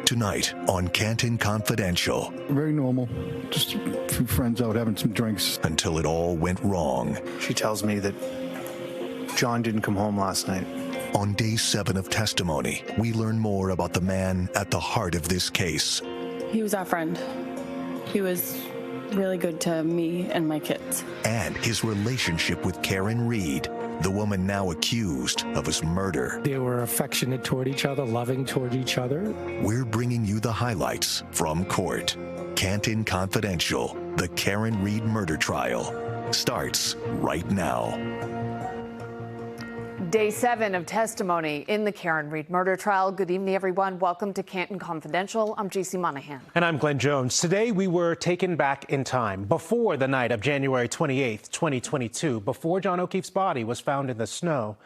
Tonight on Canton Confidential. Very normal. Just a few friends out having some drinks. Until it all went wrong. She tells me that John didn't come home last night. On day 7 of testimony, we learn more about the man at the heart of this case. He was our friend. He was really good to me and my kids. And his relationship with Karen Reed, the woman now accused of his murder. They were affectionate toward each other, loving toward each other. We're bringing you the highlights from court. Canton Confidential, the Karen Reed murder trial, starts right now. Day 7 of testimony in the Karen Reed murder trial. Good evening, everyone. Welcome to Canton Confidential. I'm JC Monahan. And I'm Glenn Jones. Today, we were taken back in time before the night of January 28th, 2022, before John O'Keefe's body was found in the snow,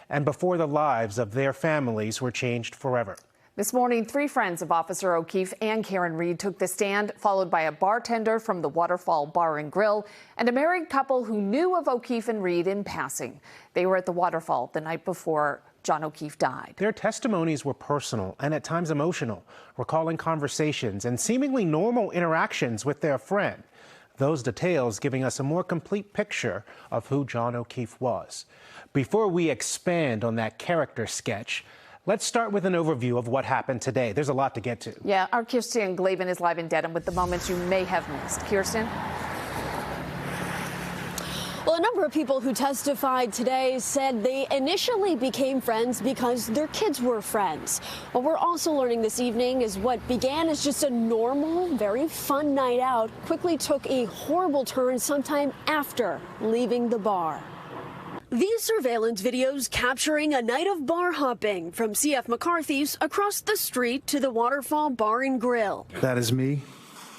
and before the lives of their families were changed forever. This morning, 3 friends of Officer O'Keefe and Karen Reed took the stand, followed by a bartender from the Waterfall Bar and Grill and a married couple who knew of O'Keefe and Reed in passing. They were at the Waterfall the night before John O'Keefe died. Their testimonies were personal and at times emotional, recalling conversations and seemingly normal interactions with their friend. Those details giving us a more complete picture of who John O'Keefe was. Before we expand on that character sketch, let's start with an overview of what happened today. There's a lot to get to. Yeah, our Kirsten Glavin is live in Dedham with the moments you may have missed. Kirsten? Well, a number of people who testified today said they initially became friends because their kids were friends. What we're also learning this evening is what began as just a normal, very fun night out quickly took a horrible turn sometime after leaving the bar. These surveillance videos capturing a night of bar hopping from C.F. McCarthy's across the street to the Waterfall Bar and Grill. That is me,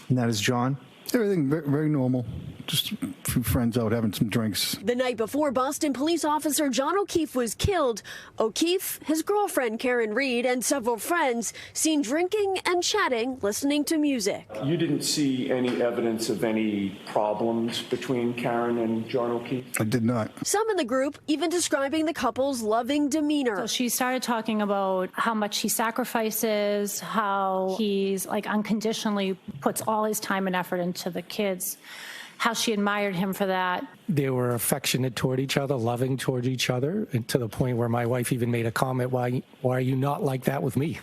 and that is John. Everything very normal. Just a few friends out having some drinks. The night before Boston police officer John O'Keefe was killed, O'Keefe, his girlfriend Karen Reed, and several friends seen drinking and chatting, listening to music. You didn't see any evidence of any problems between Karen and John O'Keefe? I did not. Some in the group even describing the couple's loving demeanor. So she started talking about how much he sacrifices, how he's unconditionally puts all his time and effort into the kids, how she admired him for that. They were affectionate toward each other, loving toward each other, and to the point where my wife even made a comment, why are you not like that with me?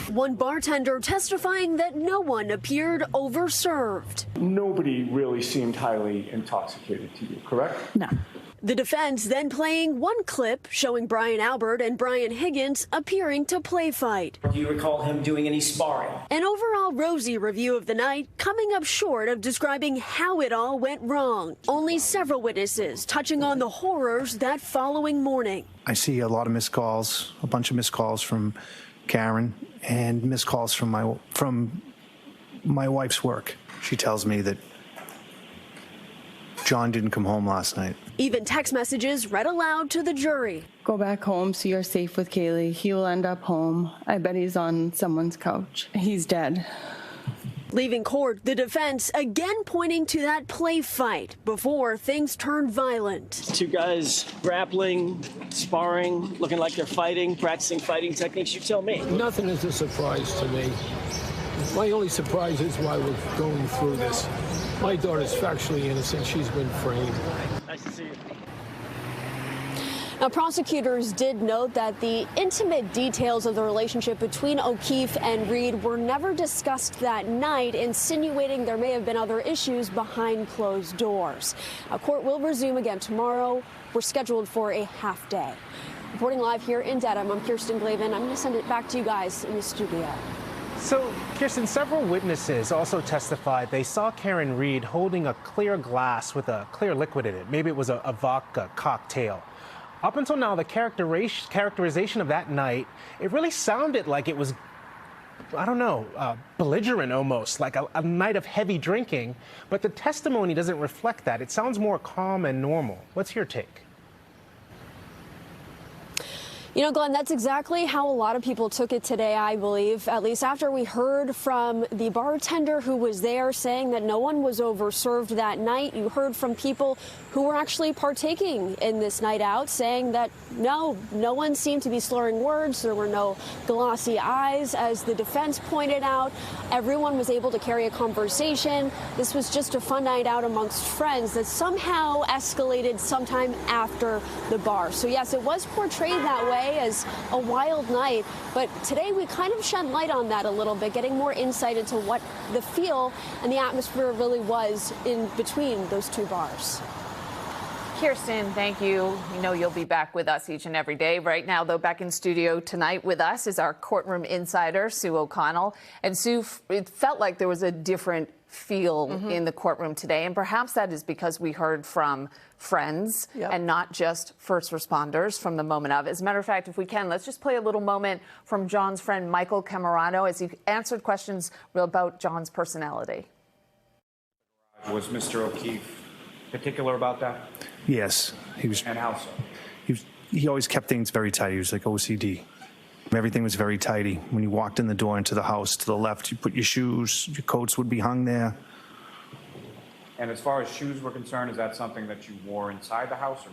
One bartender testifying that no one appeared overserved. Nobody really seemed highly intoxicated to you, correct? No. The defense then playing one clip showing Brian Albert and Brian Higgins appearing to play fight. Do you recall him doing any sparring? An overall rosy review of the night coming up short of describing how it all went wrong. Only several witnesses touching on the horrors that following morning. I see a lot of missed calls, a bunch of missed calls from Karen and missed calls from my wife's work. She tells me that John didn't come home last night. Even text messages read aloud to the jury. Go back home so you're safe with Kaylee. He will end up home. I bet he's on someone's couch. He's dead. Leaving court, the defense again pointing to that play fight before things turned violent. 2 guys grappling, sparring, looking like they're fighting, practicing fighting techniques. You tell me. Nothing is a surprise to me. My only surprise is why we're going through this. My daughter's factually innocent. She's been framed. Nice to see you. Now, prosecutors did note that the intimate details of the relationship between O'Keefe and Reed were never discussed that night, insinuating there may have been other issues behind closed doors. Court will resume again tomorrow. We're scheduled for a half day. Reporting live here in Dedham, I'm Kirsten Glavin. I'm going to send it back to you guys in the studio. So, Kirsten, several witnesses also testified they saw Karen Reed holding a clear glass with a clear liquid in it. Maybe it was a vodka cocktail. Up until now, the characterization of that night, it really sounded like it was, I don't know, belligerent almost, like a night of heavy drinking. But the testimony doesn't reflect that. It sounds more calm and normal. What's your take? You know, Glenn, that's exactly how a lot of people took it today, I believe, at least after we heard from the bartender who was there saying that no one was overserved that night. You heard from people who were actually partaking in this night out saying that no one seemed to be slurring words. There were no glossy eyes, as the defense pointed out. Everyone was able to carry a conversation. This was just a fun night out amongst friends that somehow escalated sometime after the bar. So yes, it was portrayed that way as a wild night, but today we kind of shed light on that a little bit, getting more insight into what the feel and the atmosphere really was in between those two bars. Kirsten, thank you. We know you'll be back with us each and every day. Right now, though, back in studio tonight with us is our courtroom insider, Sue O'Connell. And Sue, it felt like there was a different feel in the courtroom today, and perhaps that is because we heard from friends and not just first responders from the moment of. As a matter of fact, if we can, let's just play a little moment from John's friend Michael Camerano as he answered questions about John's personality. Was Mr. O'Keefe particular about that? Yes, he was. And how so? He always kept things very tight. He was like OCD. Everything was very tidy. When you walked in the door into the house, to the left, you put your shoes, your coats would be hung there. And as far as shoes were concerned, is that something that you wore inside the house? Or?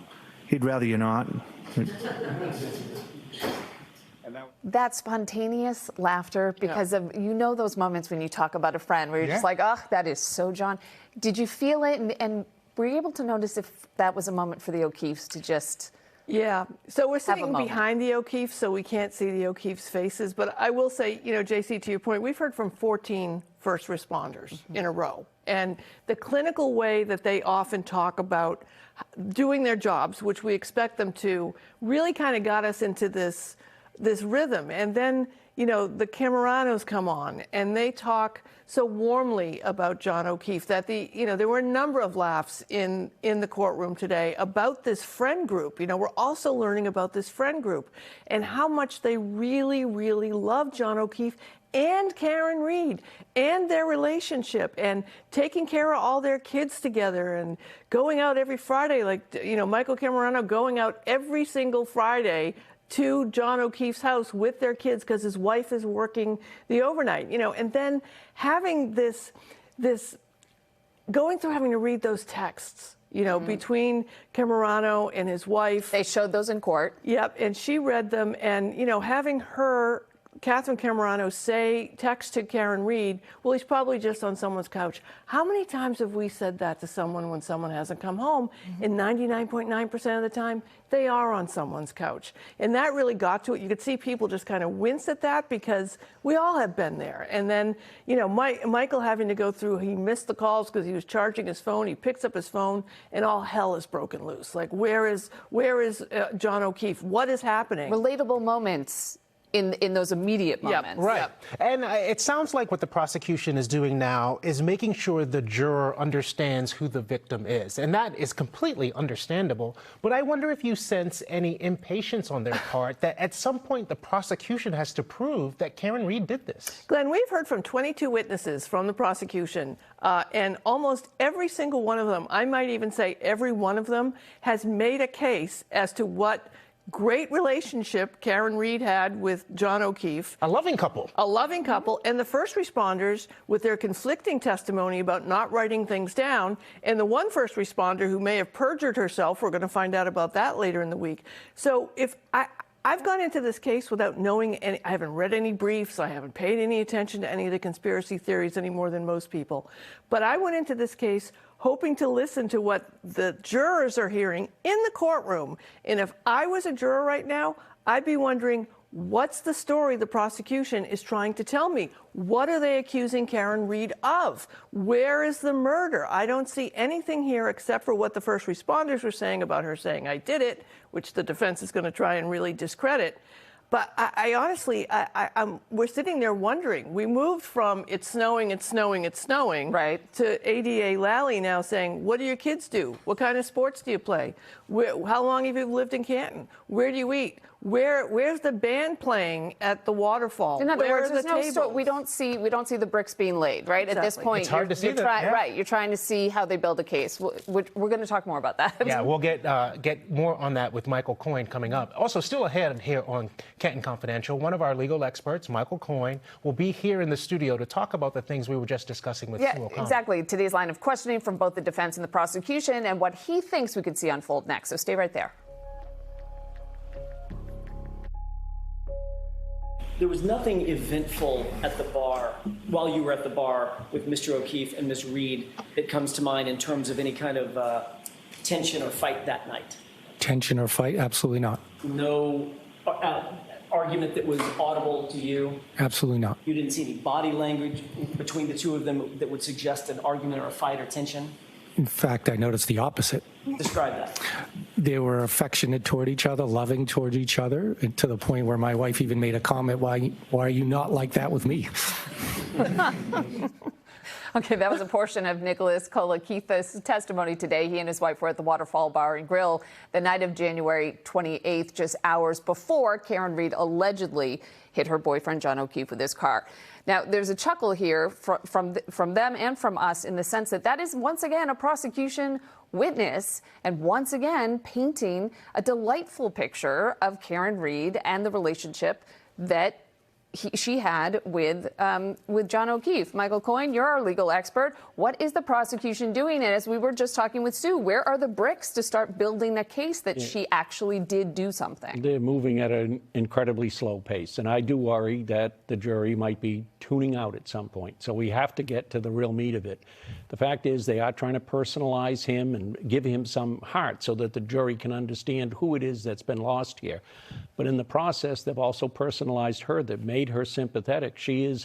He'd rather you not. That spontaneous laughter, because of, you know, those moments when you talk about a friend where you're just like, oh, that is so John. Did you feel it? And were you able to notice if that was a moment for the O'Keefes to just... Yeah, so we're sitting behind the O'Keefes, so we can't see the O'Keefes' faces. But I will say, you know, JC, to your point, we've heard from 14 first responders in a row. And the clinical way that they often talk about doing their jobs, which we expect them to, really kind of got us into this rhythm. And then, you know, the Cameranos come on and they talk so warmly about John O'Keefe that there were a number of laughs in the courtroom today about this friend group. You know, we're also learning about this friend group and how much they really, really love John O'Keefe and Karen Read and their relationship and taking care of all their kids together and going out every Friday, like, you know, Michael Camerano going out every single Friday to John O'Keefe's house with their kids because his wife is working the overnight, you know, and then having this going through having to read those texts, you know, between Camerano and his wife. They showed those in court. Yep, and she read them, and, you know, having her, Catherine Camerano, text to Karen Read, well, he's probably just on someone's couch. How many times have we said that to someone when someone hasn't come home? And 99.9% of the time, they are on someone's couch. And that really got to it. You could see people just kind of wince at that because we all have been there. And then, you know, Michael having to go through, he missed the calls because he was charging his phone. He picks up his phone and all hell is broken loose. Like, where is John O'Keefe? What is happening? Relatable moments in those immediate moments. Right. Yep. And it sounds like what the prosecution is doing now is making sure the juror understands who the victim is. And that is completely understandable. But I wonder if you sense any impatience on their part that at some point the prosecution has to prove that Karen Read did this. Glenn, we've heard from 22 witnesses from the prosecution, and almost every single one of them, I might even say every one of them, has made a case as to what great relationship Karen Read had with John O'Keefe. A loving couple. A loving couple. And the first responders with their conflicting testimony about not writing things down. And the one first responder who may have perjured herself. We're going to find out about that later in the week. So if I've gone into this case without knowing any, I haven't read any briefs, I haven't paid any attention to any of the conspiracy theories any more than most people. But I went into this case hoping to listen to what the jurors are hearing in the courtroom. And if I was a juror right now, I'd be wondering, what's the story the prosecution is trying to tell me? What are they accusing Karen Read of? Where is the murder? I don't see anything here except for what the first responders were saying about her saying, I did it, which the defense is going to try and really discredit. But I honestly, we're sitting there wondering. We moved from it's snowing, it's snowing, it's snowing, right, to ADA Lally now saying, what do your kids do? What kind of sports do you play? How long have you lived in Canton? Where do you eat? Where's the band playing at the waterfall? In other words, there's no tables? we don't see the bricks being laid, right? Exactly. At this point, it's hard to see that. Right, you're trying to see how they build a case. We're going to talk more about that. Yeah, we'll get more on that with Michael Coyne coming up. Also, still ahead here on Canton Confidential, one of our legal experts, Michael Coyne, will be here in the studio to talk about the things we were just discussing with Sue O'Connor. Exactly. Today's line of questioning from both the defense and the prosecution, and what he thinks we could see unfold next. So stay right there. There was nothing eventful at the bar, while you were at the bar with Mr. O'Keefe and Ms. Reed, that comes to mind in terms of any kind of tension or fight that night? Tension or fight? Absolutely not. No argument that was audible to you? Absolutely not. You didn't see any body language between the two of them that would suggest an argument or a fight or tension? In fact, I noticed the opposite. Describe that. They were affectionate toward each other, loving toward each other, and to the point where my wife even made a comment, why are you not like that with me? Okay, that was a portion of Nicholas Kolakeith's testimony today. He and his wife were at the Waterfall Bar and Grill the night of January 28th, just hours before Karen Reed allegedly hit her boyfriend, John O'Keefe, with his car. Now, there's a chuckle here from them and from us in the sense that is, once again, a prosecution witness and once again painting a delightful picture of Karen Reed and the relationship that she had with John O'Keefe. Michael Coyne, you're our legal expert. What is the prosecution doing? And as we were just talking with Sue, where are the bricks to start building a case that she actually did do something? They're moving at an incredibly slow pace, and I do worry that the jury might be tuning out at some point. So we have to get to the real meat of it. The fact is they are trying to personalize him and give him some heart so that the jury can understand who it is that's been lost here. But in the process, they've also personalized her. They've made her sympathetic. She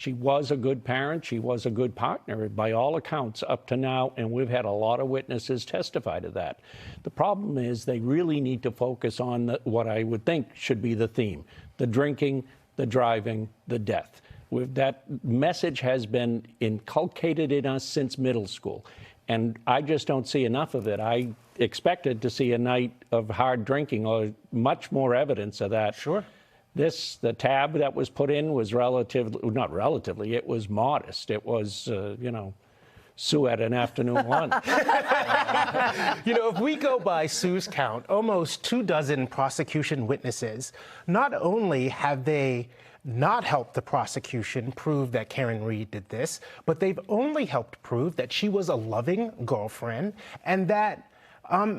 was a good parent. She was a good partner by all accounts up to now, and we've had a lot of witnesses testify to that. The problem is they really need to focus on what I would think should be the theme: the drinking, the driving, the death. That message has been inculcated in us since middle school, and I just don't see enough of it. I expected to see a night of hard drinking or much more evidence of that. Sure. The tab that was put in was it was modest. It was, Sue at an afternoon lunch. If we go by Sue's count, almost 24 prosecution witnesses, not only have they not helped the prosecution prove that Karen Reed did this, but they've only helped prove that she was a loving girlfriend and that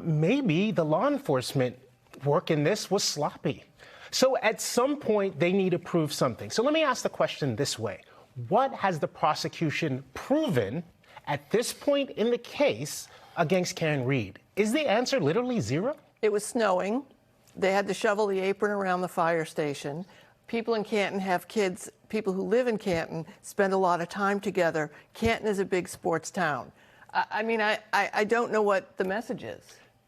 maybe the law enforcement work in this was sloppy. So at some point, they need to prove something. So let me ask the question this way. What has the prosecution proven at this point in the case against Karen Reed? Is the answer literally zero? It was snowing. They had to shovel the apron around the fire station. People in Canton have kids. People who live in Canton spend a lot of time together. Canton is a big sports town. I don't know what the message is.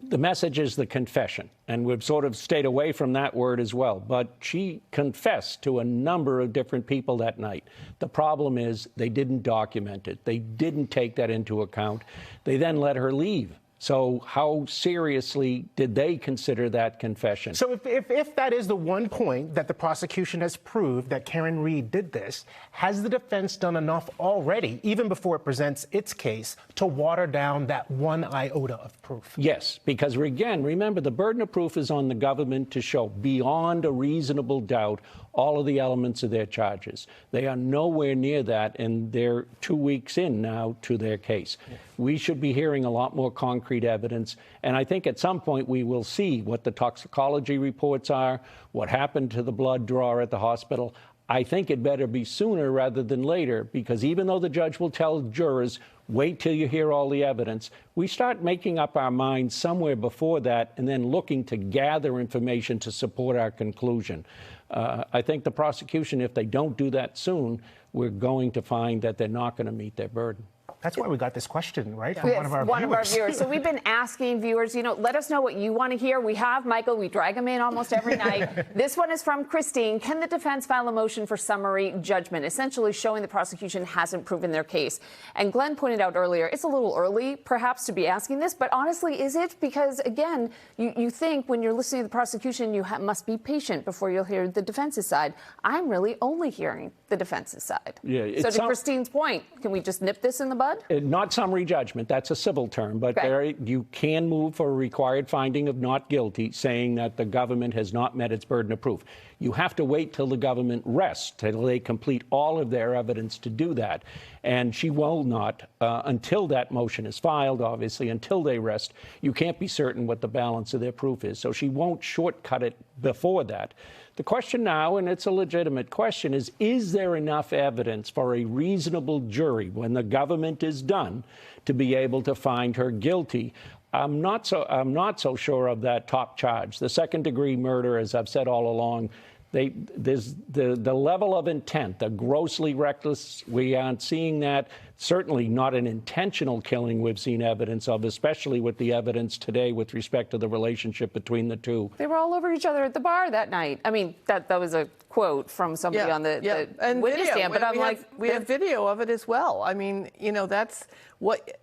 The message is the confession, and we've sort of stayed away from that word as well. But she confessed to a number of different people that night. The problem is they didn't document it. They didn't take that into account. They then let her leave. So how seriously did they consider that confession? So if that is the one point that the prosecution has proved that Karen Reed did this, has the defense done enough already, even before it presents its case, to water down that one iota of proof? Yes, because again, remember, the burden of proof is on the government to show beyond a reasonable doubt all of the elements of their charges. They are nowhere near that, and they're 2 weeks in now to their case. Yeah. We should be hearing a lot more concrete evidence, and I think at some point we will see what the toxicology reports are, what happened to the blood draw at the hospital. I think it better be sooner rather than later, because even though the judge will tell jurors, wait till you hear all the evidence, we start making up our minds somewhere before that and then looking to gather information to support our conclusion. I think the prosecution, if they don't do that soon, we're going to find that they're not going to meet their burden. That's why we got this question, right? Yeah. From one of our viewers. So we've been asking viewers, let us know what you want to hear. We have Michael. We drag him in almost every night. This one is from Christine. Can the defense file a motion for summary judgment, essentially showing the prosecution hasn't proven their case? And Glenn pointed out earlier, it's a little early, perhaps, to be asking this. But honestly, is it? Because, again, you think when you're listening to the prosecution, you must be patient before you'll hear the defense's side. I'm really only hearing the defense's side. Yeah, so to Christine's point, can we just nip this in the bud? Not summary judgment, that's a civil term, but you can move for a required finding of not guilty, saying that the government has not met its burden of proof. You have to wait till the government rests, till they complete all of their evidence to do that. And she will not, until that motion is filed, obviously, until they rest. You can't be certain what the balance of their proof is. So she won't shortcut it before that. The question now, and it's a legitimate question, is there enough evidence for a reasonable jury, when the government is done, to be able to find her guilty? I'm not so sure of that top charge. The second-degree murder, as I've said all along, there's the level of intent, the grossly reckless, we aren't seeing that. Certainly not an intentional killing we've seen evidence of, especially with the evidence today with respect to the relationship between the two. They were all over each other at the bar that night. I mean, that was a quote from somebody on the and witness stand, but we have video of it as well. I mean, that's what...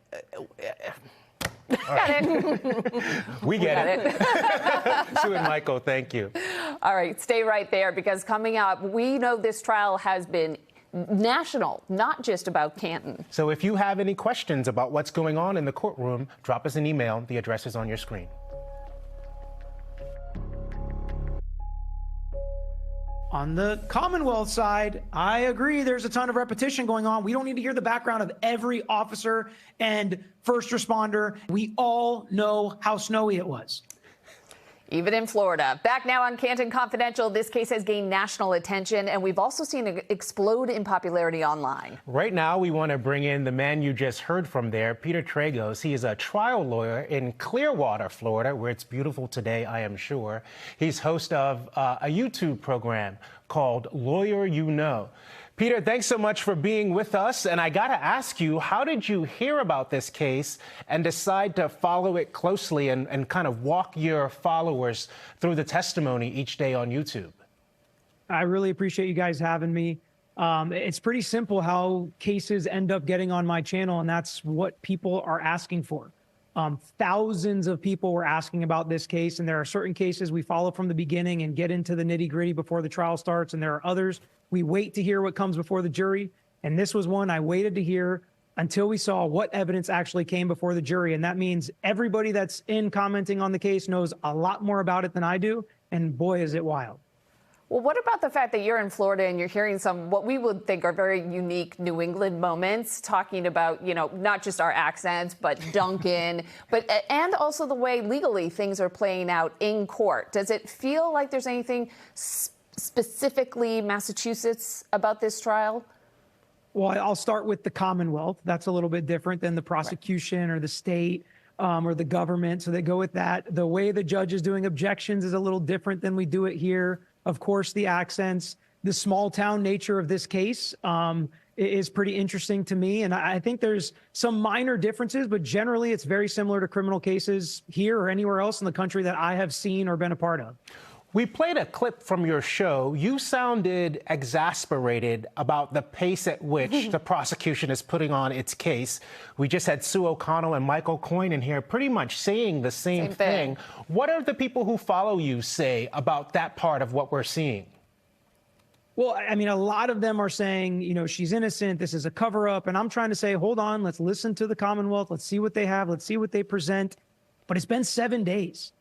We get it. Sue and Michael, thank you. All right, stay right there, because coming up, we know this trial has been national, not just about Canton. So if you have any questions about what's going on in the courtroom, drop us an email. The address is on your screen. On the Commonwealth side, I agree there's a ton of repetition going on. We don't need to hear the background of every officer and first responder. We all know how snowy it was. Even in Florida. Back now on Canton Confidential, this case has gained national attention, and we've also seen it explode in popularity online. Right now, we want to bring in the man you just heard from there, Peter Tragos. He is a trial lawyer in Clearwater, Florida, where it's beautiful today, I am sure. He's host of a YouTube program called Lawyer You Know. Peter, thanks so much for being with us. And I got to ask you, how did you hear about this case and decide to follow it closely and kind of walk your followers through the testimony each day on YouTube? I really appreciate you guys having me. It's pretty simple how cases end up getting on my channel, and that's what people are asking for. Thousands of people were asking about this case, and there are certain cases we follow from the beginning and get into the nitty-gritty before the trial starts, and there are others we wait to hear what comes before the jury. And this was one I waited to hear until we saw what evidence actually came before the jury. And that means everybody that's in commenting on the case knows a lot more about it than I do, and boy, is it wild. Well, what about the fact that you're in Florida and you're hearing some what we would think are very unique New England moments, talking about, not just our accents, but Duncan, and also the way legally things are playing out in court? Does it feel like there's anything specifically Massachusetts about this trial? Well, I'll start with the Commonwealth. That's a little bit different than the prosecution or the state or the government. So they go with that. The way the judge is doing objections is a little different than we do it here. Of course, the accents, the small town nature of this case is pretty interesting to me. And I think there's some minor differences, but generally it's very similar to criminal cases here or anywhere else in the country that I have seen or been a part of. We played a clip from your show. You sounded exasperated about the pace at which the prosecution is putting on its case. We just had Sue O'Connell and Michael Coyne in here pretty much saying the same thing. What are the people who follow you say about that part of what we're seeing? Well, I mean, a lot of them are saying, she's innocent, this is a cover-up. And I'm trying to say, hold on, let's listen to the Commonwealth. Let's see what they have. Let's see what they present. But it's been 7 days.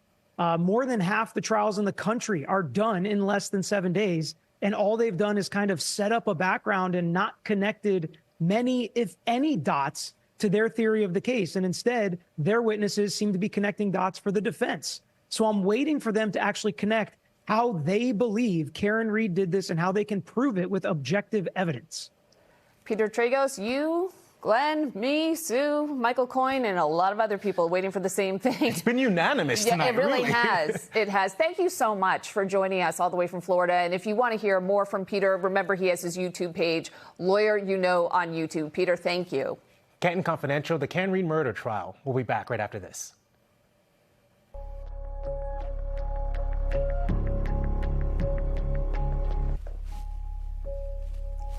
More than half the trials in the country are done in less than 7 days. And all they've done is kind of set up a background and not connected many, if any, dots to their theory of the case. And instead, their witnesses seem to be connecting dots for the defense. So I'm waiting for them to actually connect how they believe Karen Read did this and how they can prove it with objective evidence. Peter Tragos, you, Glenn, me, Sue, Michael Coyne, and a lot of other people waiting for the same thing. It's been unanimous tonight. It really has. It has. Thank you so much for joining us all the way from Florida. And if you want to hear more from Peter, remember he has his YouTube page, Lawyer You Know on YouTube. Peter, thank you. Canton Confidential, the Karen Reed murder trial. We'll be back right after this.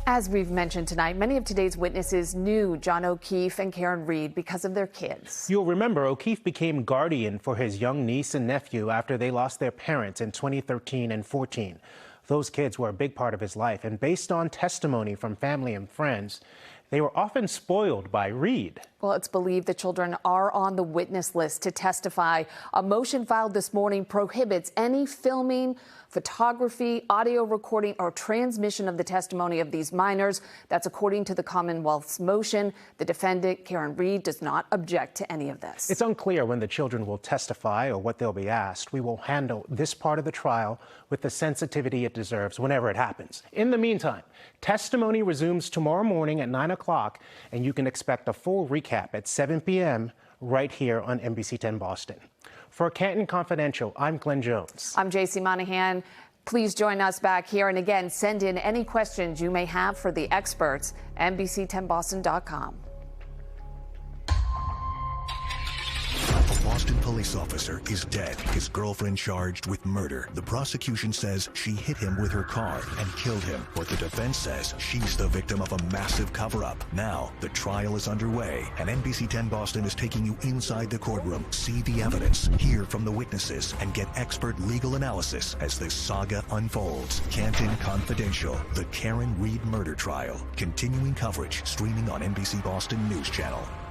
As we've mentioned tonight, many of today's witnesses knew John O'Keefe and Karen Reed because of their kids. You'll remember O'Keefe became guardian for his young niece and nephew after they lost their parents in 2013 and 14. Those kids were a big part of his life, and based on testimony from family and friends, they were often spoiled by Reed. Well, it's believed the children are on the witness list to testify. A motion filed this morning prohibits any filming, photography, audio recording, or transmission of the testimony of these minors. That's according to the Commonwealth's motion. The defendant, Karen Reed, does not object to any of this. It's unclear when the children will testify or what they'll be asked. We will handle this part of the trial with the sensitivity it deserves whenever it happens. In the meantime, testimony resumes tomorrow morning at 9 o'clock, and you can expect a full recap at 7 p.m. right here on NBC 10 Boston. For Canton Confidential, I'm Glenn Jones. I'm JC Monahan. Please join us back here. And again, send in any questions you may have for the experts, NBC10Boston.com. A Boston police officer is dead. His girlfriend charged with murder. The prosecution says she hit him with her car and killed him, but the defense says she's the victim of a massive cover-up. Now, the trial is underway, and NBC 10 Boston is taking you inside the courtroom, see the evidence, hear from the witnesses, and get expert legal analysis as this saga unfolds. Canton Confidential, the Karen Reed murder trial. Continuing coverage streaming on NBC Boston News Channel.